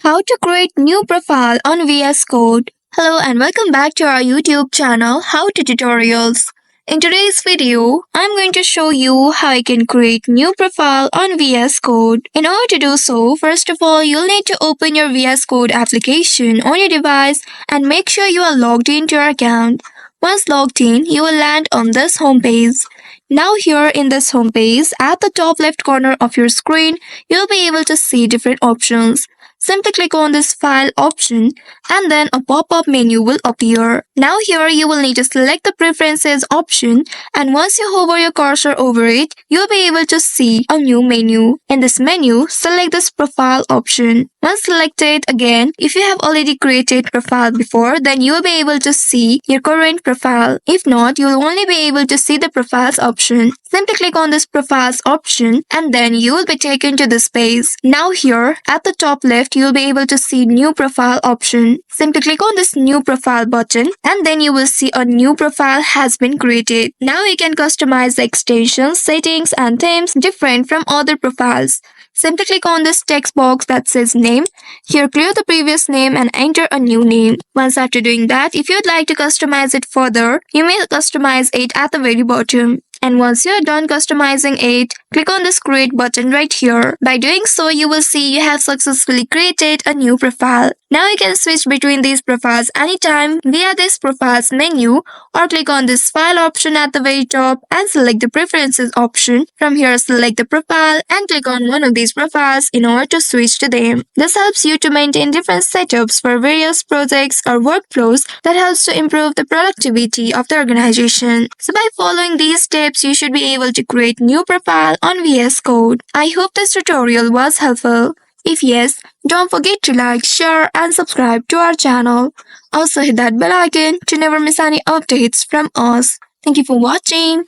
How to create new profile on VS Code. Hello and welcome back to our YouTube channel How to Tutorials. In today's video, I'm going to show you how you can create new profile on VS Code. In order to do so, first of all, you'll need to open your VS Code application on your device and make sure you are logged into your account. Once logged in, you will land on this homepage. Now here in this homepage, at the top left corner of your screen, you'll be able to see different options. Simply click on this file option and then a pop-up menu will appear. Now here you will need to select the preferences option, and once you hover your cursor over it, you'll be able to see a new menu. In this menu, select this profile option. Once selected, again, if you have already created profile before, then you will be able to see your current profile. If not, you will only be able to see the profiles option. Simply click on this profiles option and then you will be taken to this page. Now here at the top left, you will be able to see new profile option. Simply click on this new profile button and then you will see a new profile has been created. Now you can customize the extensions, settings and themes different from other profiles. Simply click on this text box that says name. Here clear the previous name and enter a new name. Once after doing that, if you'd like to customize it further, you may customize it at the very bottom. And once you are done customizing it, click on this create button right here. By doing so, you will see you have successfully created a new profile. Now you can switch between these profiles anytime via this profiles menu, or click on this file option at the very top and select the preferences option. From here, select the profile and click on one of these profiles in order to switch to them. This helps you to maintain different setups for various projects or workflows that helps to improve the productivity of the organization. So by following these steps, you should be able to create new profile on VS Code. I hope this tutorial was helpful. If yes, don't forget to like, share and subscribe to our channel. Also hit that bell icon to never miss any updates from us. Thank you for watching.